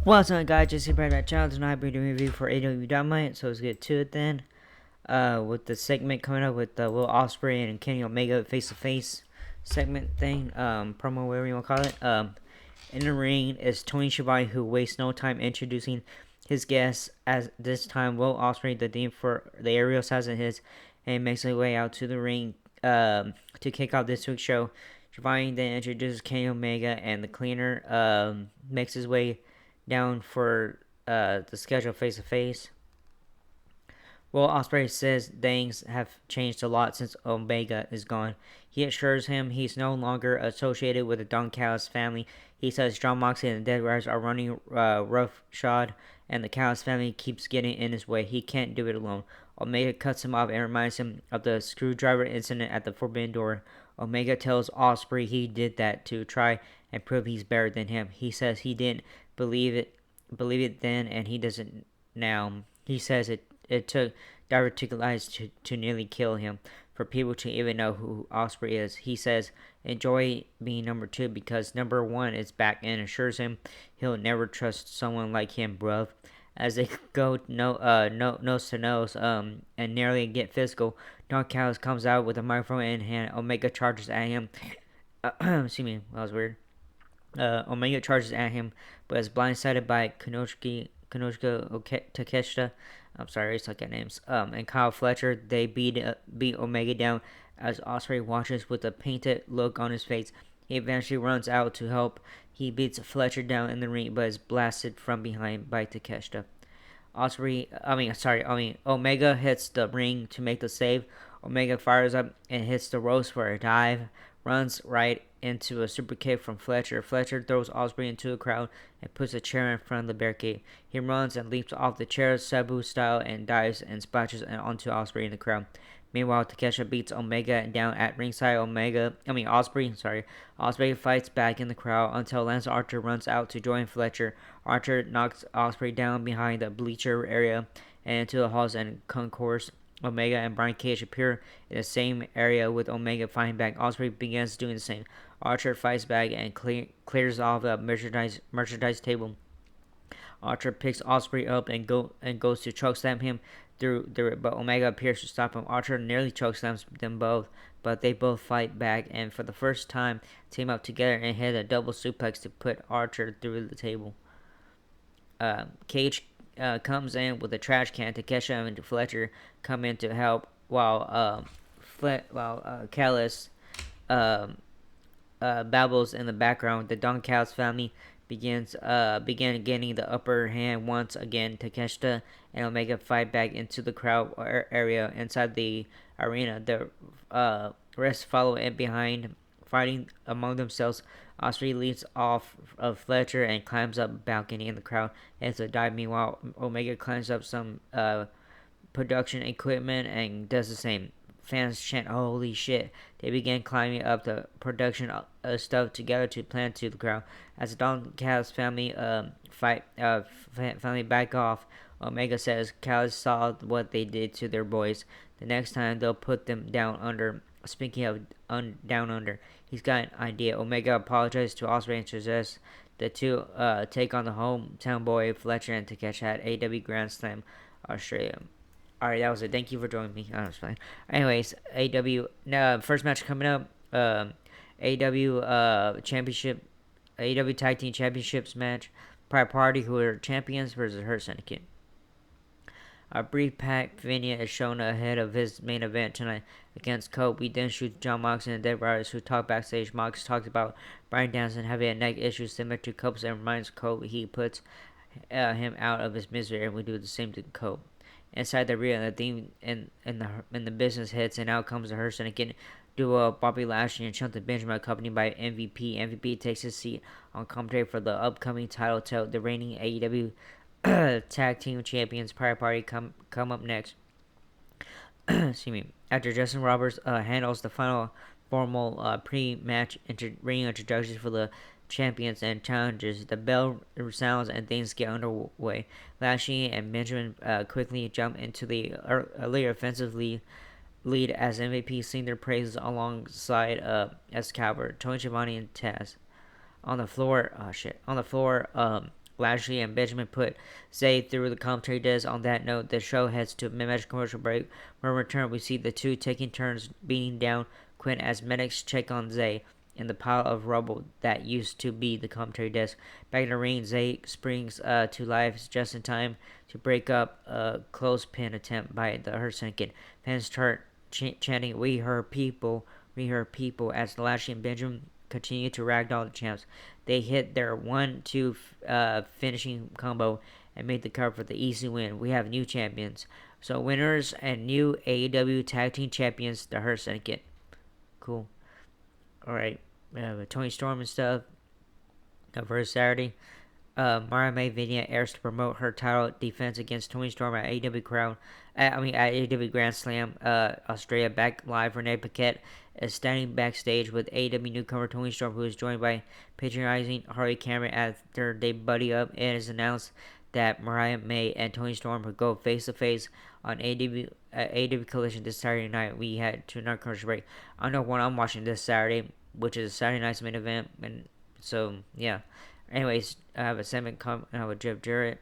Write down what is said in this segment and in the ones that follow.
What's up, guys? Jesse Brad at Channel. Tonight, I'll be doing a review for Aew Dynamite, so let's get to it then. With the segment coming up with Will Ospreay and Kenny Omega face to face segment thing, promo, whatever you want to call it. In the ring is Tony Schiavone, who wastes no time introducing his guests. As this time, Will Ospreay, the theme for the aerial has in his, and makes his way out to the ring to kick off this week's show. Schiavone then introduces Kenny Omega, and the cleaner makes his way down for the scheduled face to face. Will Ospreay says things have changed a lot since Omega is gone. He assures him he's no longer associated with the Don Callis family. He says John Moxley and the Dead Riders are running roughshod, and the Callis family keeps getting in his way. He can't do it alone. Omega cuts him off and reminds him of the screwdriver incident at the Forbidden Door. Omega tells Ospreay he did that to try and prove he's better than him. He says he didn't believe it then, and he doesn't now. He says it took diverticulitis to nearly kill him for people to even know who Ospreay is. He says enjoy being number 2 because number 1 is back, and assures him he'll never trust someone like him, bruv. As they go nose to nose and nearly get physical, Don Callis comes out with a microphone in hand. Omega charges at him. Excuse me, that was weird. Omega charges at him, but is blindsided by Konosuke Takeshita. I'm sorry, I suck at names. And Kyle Fletcher. They beat Omega down as Ospreay watches with a painted look on his face. He eventually runs out to help. He beats Fletcher down in the ring, but is blasted from behind by Takeshita. Omega hits the ring to make the save. Omega fires up and hits the ropes for a dive. Runs right into a super kick from Fletcher. Fletcher throws Ospreay into the crowd and puts a chair in front of the barricade. He runs and leaps off the chair, Sabu style, and dives and splashes onto Ospreay in the crowd. Meanwhile, Takeshita beats Omega down at ringside. Ospreay fights back in the crowd until Lance Archer runs out to join Fletcher. Archer knocks Ospreay down behind the bleacher area and into the halls and concourse. Omega and Brian Cage appear in the same area with Omega fighting back. Ospreay begins doing the same. Archer fights back and clears off the merchandise table. Archer picks Ospreay up and goes to chokeslam him through it, but Omega appears to stop him. Archer nearly chokeslams them both, but they both fight back and for the first time team up together and hit a double suplex to put Archer through the table. Cage comes in with a trash can. Takeshita and Fletcher come in to help while Callis babbles in the background. The Don Callis family began getting the upper hand once again. Takeshita and Omega fight back into the crowd area inside the arena. The rest follow in behind, fighting among themselves. Ospreay leads off of Fletcher and climbs up a balcony in the crowd as a dive. Meanwhile, Omega climbs up some production equipment and does the same. Fans chant, "Holy shit!" They begin climbing up the production stuff together to plan to the crowd. As the Don Callis family finally back off, Omega says Callis saw what they did to their boys. The next time they'll put them down under. Speaking of down under, he's got an idea. Omega apologizes to Ospreay and suggests the two take on the hometown boy Fletcher and Takeshita at AEW Grand Slam Australia. Alright, that was it. Thank you for joining me. Oh, it's fine. Anyways, AEW first match coming up. AEW Championship, AEW Tag Team Championships match. Pride Party, who are champions, versus Hurt Syndicate. A brief Pac Vinia is shown ahead of his main event tonight against Cope. We then shoot John Moxley and the Dead Riders, who talk backstage. Mox talks about Bryan Danielson having a neck issue similar to Cope's and reminds Cope he puts him out of his misery, and we do the same to Cope. Inside the arena, the theme in the business hits, and out comes the Hurt Syndicate duo Bobby Lashley and Shelton Benjamin, accompanied by MVP. MVP takes his seat on commentary for the upcoming title. The reigning AEW Tag Team Champions Pride Party come up next. Excuse me. After Justin Roberts handles the final formal pre-match ring introductions for the champions and challenges, the bell sounds and things get underway. Lashley and Benjamin quickly jump into the earlier offensive lead as MVP sing their praises alongside Excalibur, Tony Schiavone, and Taz. On the floor, Lashley and Benjamin put Zay through the commentary desk. On that note, the show heads to a mid-match commercial break. When we return, we see the two taking turns beating down Quinn as medics check on Zay in the pile of rubble that used to be the commentary desk. Back in the ring, Zay springs to life just in time to break up a clothespin attempt by the Hurt Syndicate. Fans start chanting, we heard people," as Lashley and Benjamin continue to ragdoll the champs. They hit their 1-2 finishing combo and made the cover for the easy win. We have new champions. So winners and new AEW Tag Team Champions, the Hurt Syndicate. Cool. Alright, we have Tony Storm and stuff for Saturday. Mara May Vignette airs to promote her title defense against Tony Storm at AEW Grand Slam Australia. Back live, Renee Paquette is standing backstage with AEW newcomer Tony Storm, who is joined by patronizing Harley Cameron after they buddy up. It is announced that Mariah May and Tony Storm would go face to face on AEW Collision this Saturday night. We had to another commercial break. I know what I'm watching this Saturday, which is Saturday night's main event, and so yeah. Anyways, I have a segment coming out with Jeff Jarrett.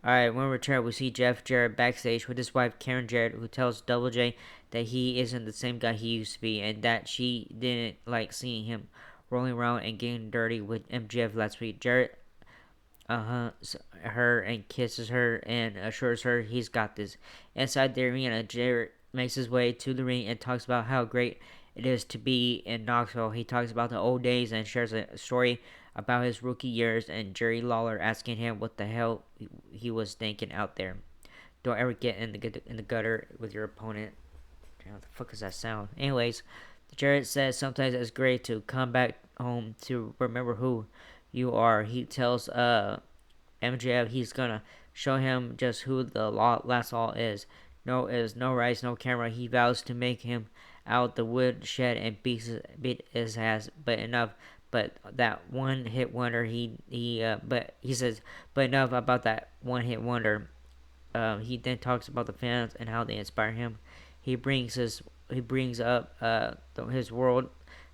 Alright, when we return, we see Jeff Jarrett backstage with his wife Karen Jarrett, who tells Double J that he isn't the same guy he used to be, and that she didn't like seeing him rolling around and getting dirty with MJF last week. Jarrett her and kisses her and assures her he's got this. Inside the arena, Jarrett makes his way to the ring and talks about how great it is to be in Knoxville. He talks about the old days and shares a story about his rookie years and Jerry Lawler asking him what the hell he was thinking out there. Don't ever get in the gutter with your opponent. What the fuck does that sound? Anyways, Jarrett says sometimes it's great to come back home to remember who you are. He tells MJF he's gonna show him just who the last all is. No rights, no camera. He vows to make him out the woodshed and beat his ass. But enough. But that one hit wonder. But he says, but enough about that one hit wonder. He then talks about the fans and how they inspire him. He brings up his world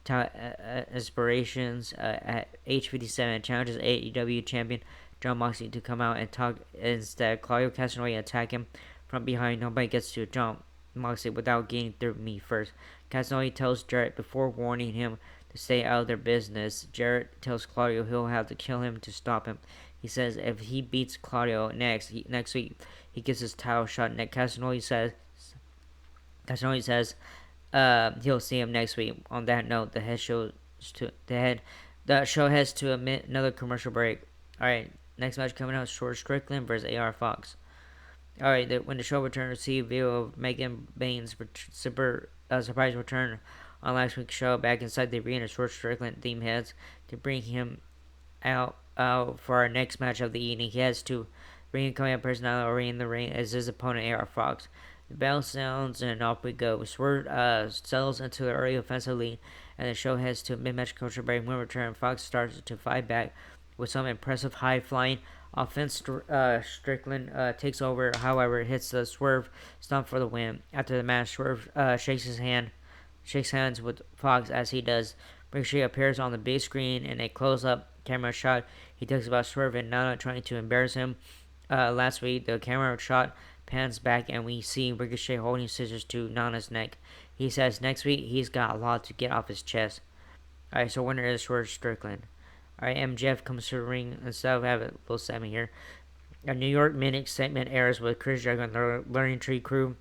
aspirations at age 57. Challenges AEW champion Jon Moxley to come out and talk. Instead, Claudio Castagnoli attack him from behind. Nobody gets to jump Moxley without getting through me first. Castagnoli tells Jarrett before warning him to stay out of their business. Jarrett tells Claudio he'll have to kill him to stop him. He says if he beats Claudio next week, he gets his title shot. Castagnoli says he'll see him next week. On that note, the show heads to another commercial break. All right, next match coming out is Short Strickland versus AR Fox. All right, when the show returns, we see video of Megan Bain's surprise return on last week's show. Back inside the arena, Short Strickland theme heads to bring him out for our next match of the evening. He has to bring incoming personality in the ring as his opponent AR Fox. The bell sounds and off we go. Swerve settles into the early offensive lead, and the show heads to a mid-match commercial break. When return, Fox starts to fight back with some impressive high-flying offense. Strickland takes over, however, hits the Swerve stomp for the win. After the match, Swerve shakes hands with Fox as he does. Ricochet appears on the big screen in a close-up camera shot. He talks about Swerve and Nana trying to embarrass him. Last week, the camera shot pans back and we see Ricochet holding scissors to Nana's neck. He says next week he's got a lot to get off his chest. Alright, so winner is Short Strickland. Alright, MJF comes to the ring and stuff. I have a little segment here. A New York Minute segment airs with Chris Jericho and the Learning Tree crew.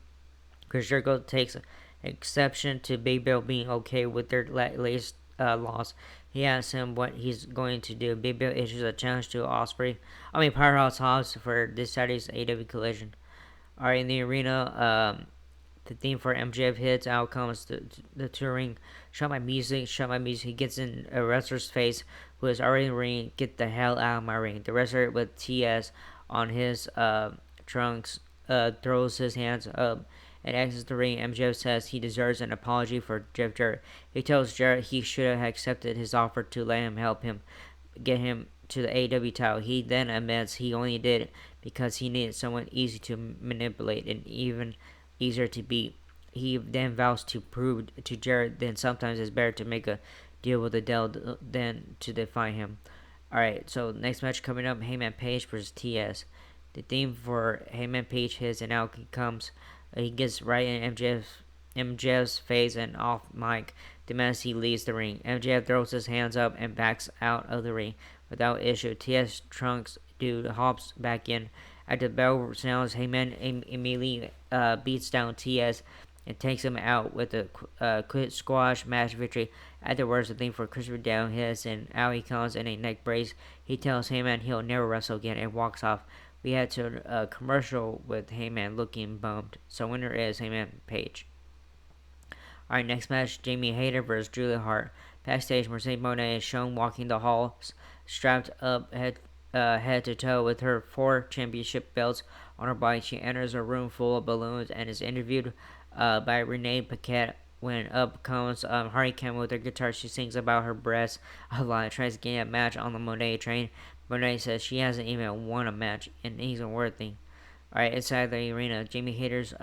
Chris Jericho takes exception to Big Bill being okay with their latest loss. He asks him what he's going to do. Big Bill issues a challenge to Powerhouse Hobbs for this Saturday's AEW Collision. Alright, in the arena, the theme for MJF hits. Out comes the touring. Shut my music. He gets in a wrestler's face who is already in the ring. Get the hell out of my ring. The wrestler with TS on his trunks throws his hands up and exits the ring. MJF says he deserves an apology for Jeff Jarrett. He tells Jarrett he should have accepted his offer to let him help him get him to the AEW title. He then admits he only did it because he needed someone easy to manipulate and even easier to beat. He then vows to prove to Jarrett that sometimes it's better to make a deal with the devil than to defy him. Alright, so next match coming up, Heyman Page versus TS. The theme for Heyman Page hits and out he comes. He gets right in MJF's face and off mic demands he leaves the ring. MJF throws his hands up and backs out of the ring without issue. TS Trunks dude hops back in. At the bell sounds, Heyman immediately beats down TS and takes him out with a quick squash match victory. Afterwards, the thing for Christopher Down hits and out he comes in a neck brace. He tells Heyman he'll never wrestle again and walks off. We head to a commercial with Heyman looking bummed. So winner is Heyman Page. Alright, next match, Jamie Hayter versus Julia Hart. Backstage, Mercedes Monet is shown walking the halls, strapped up head to toe with her 4 championship belts on her body. She enters a room full of balloons and is interviewed by Renee Paquette. When up comes Harley Quinn with her guitar, she sings about her breasts a lot and tries to get a match on the Monet train. Monet says she hasn't even won a match and he's unworthy. Alright, inside the arena, Jamie Hayter's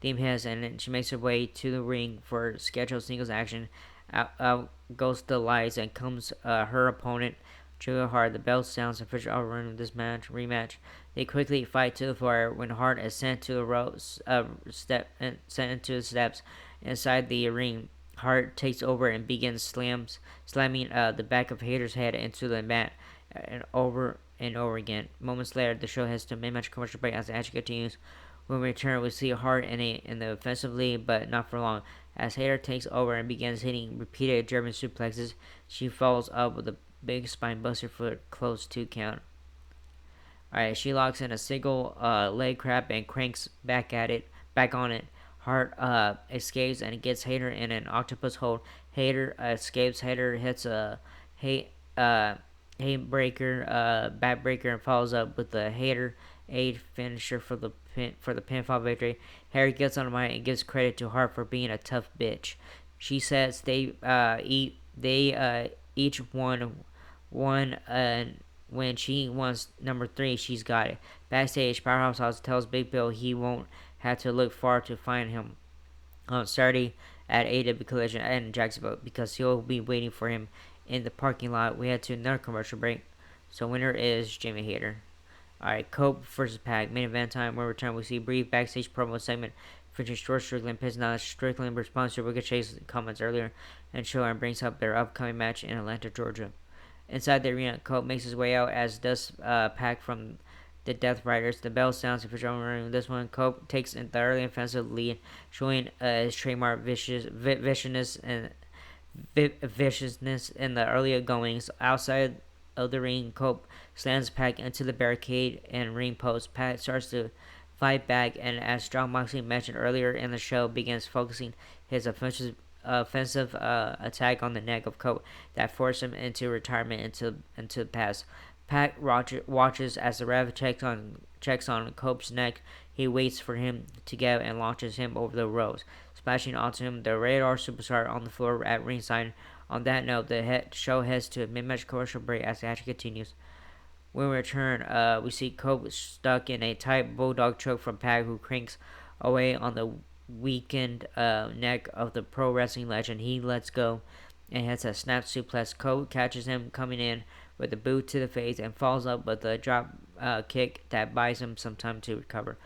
theme hits, and then she makes her way to the ring for scheduled singles action. Out goes the lights, and comes her opponent, Julia Hart. The bell sounds official overrun this rematch. They quickly fight to the floor when Hart is sent to the ropes, sent into the steps inside the ring. Hart takes over and begins slamming the back of Hayter's head into the mat and over again. Moments later, the show heads to a mid-match commercial break as the action continues. When we return, we see Hart in the offensive lead, but not for long. As Hayter takes over and begins hitting repeated German suplexes, she follows up with a big spine buster for a close 2 count. Alright, she locks in a single leg crab and cranks back on it. Hart escapes and gets Hayter in an octopus hold. Hayter escapes. Hayter hits a backbreaker, and follows up with the Hayter aid finisher for the pinfall victory. Harry gets on the mic and gives credit to Hart for being a tough bitch. She says they each won one, and when she wants number 3, she's got it. Backstage, Powerhouse Hobbs tells Big Bill he won't have to look far to find him on Saturday at AW Collision in Jacksonville because he'll be waiting for him in the parking lot. We head to another commercial break. So winner is Jamie Hayter. Alright, Cope versus Pac. Main event time. When we return, we see a brief backstage promo segment featuring George Strickland, pissed off. Strickland responds to Ricochet's comments earlier and show and brings up their upcoming match in Atlanta, Georgia. Inside the arena, Cope makes his way out, as does Pac from the Death Riders. The bell sounds for room. This one, Cope takes an entirely offensive lead, showing his trademark viciousness in the earlier goings. Outside of the ring, Cope slams Pac into the barricade and ring post. Pac starts to fight back, and as John Moxley mentioned earlier in the show, begins focusing his offensive attack on the neck of Cope that forced him into retirement into the past. Pac watches as the ref checks on Cope's neck. He waits for him to get and launches him over the ropes, splashing onto him, the Radar Superstar, on the floor at ringside. On that note, the show heads to a mid-match commercial break as the action continues. When we return, we see Cope stuck in a tight bulldog choke from Pac, who cranks away on the weakened neck of the pro wrestling legend. He lets go and hits a snap suplex. Cope catches him coming in with a boot to the face and falls up with a drop kick that buys him some time to recover.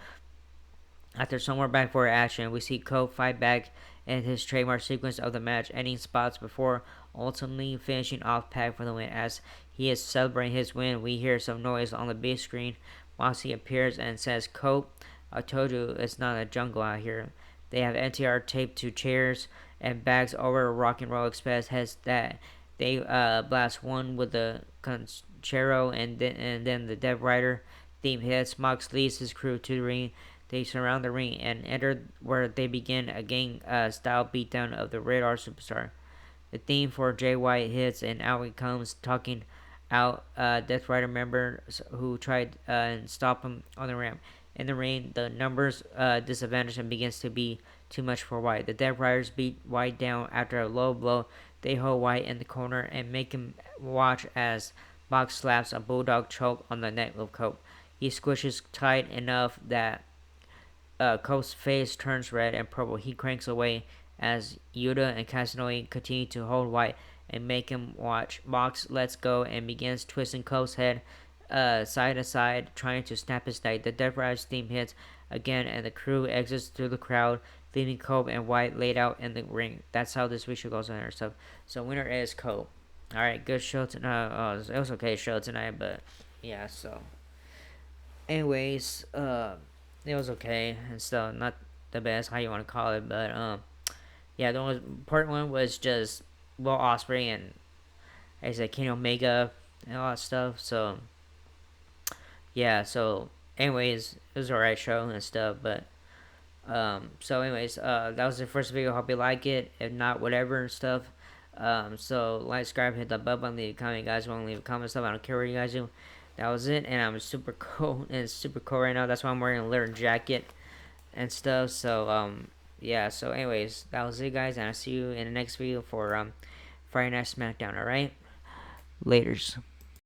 After some more back forward action, we see Cope fight back in his trademark sequence of the match, ending spots before ultimately finishing off Pac for the win. As he is celebrating his win, we hear some noise on the big screen. Moxley appears and says, "Cope, I told you it's not a jungle out here." They have NTR taped to chairs and bags over Rock and Roll Express heads that they blast one with the Conchero and then the Dev Rider theme hits. Mox leads his crew to the ring. They surround the ring and enter where they begin a gang style beatdown of the Radar Superstar. The theme for Jay White hits and out he comes, talking out Death Rider members who tried and stop him on the ramp. In the ring, the numbers disadvantage and begins to be too much for White. The Death Riders beat White down after a low blow. They hold White in the corner and make him watch as Mox slaps a bulldog choke on the neck of Cope. He squishes tight enough that Cope's face turns red and purple. He cranks away as Yuta and Casanova continue to hold White and make him watch. Mox lets go and begins twisting Cole's head side to side, trying to snap his neck. The Death Rise theme hits again, and the crew exits through the crowd, leaving Cole and White laid out in the ring. That's how this week's show goes on there. So winner is Cole. All right, good show tonight. It was okay show tonight, but yeah. So, anyways, it was okay and stuff. Not the best, how you want to call it, but yeah. The only part one was just Will Ospreay and like I said Kenny Omega and all that stuff. So yeah. So anyways, it was alright show and stuff, but so anyways, that was the first video. Hope you like it. If not, whatever and stuff. So like, subscribe, hit the bell button, leave a comment. You guys want to leave a comment stuff, I don't care what you guys do. That was it, and I'm super cold, and it's super cold right now. That's why I'm wearing a leather jacket and stuff. So yeah. So anyways, that was it, guys, and I'll see you in the next video for Friday Night SmackDown. All right, laters.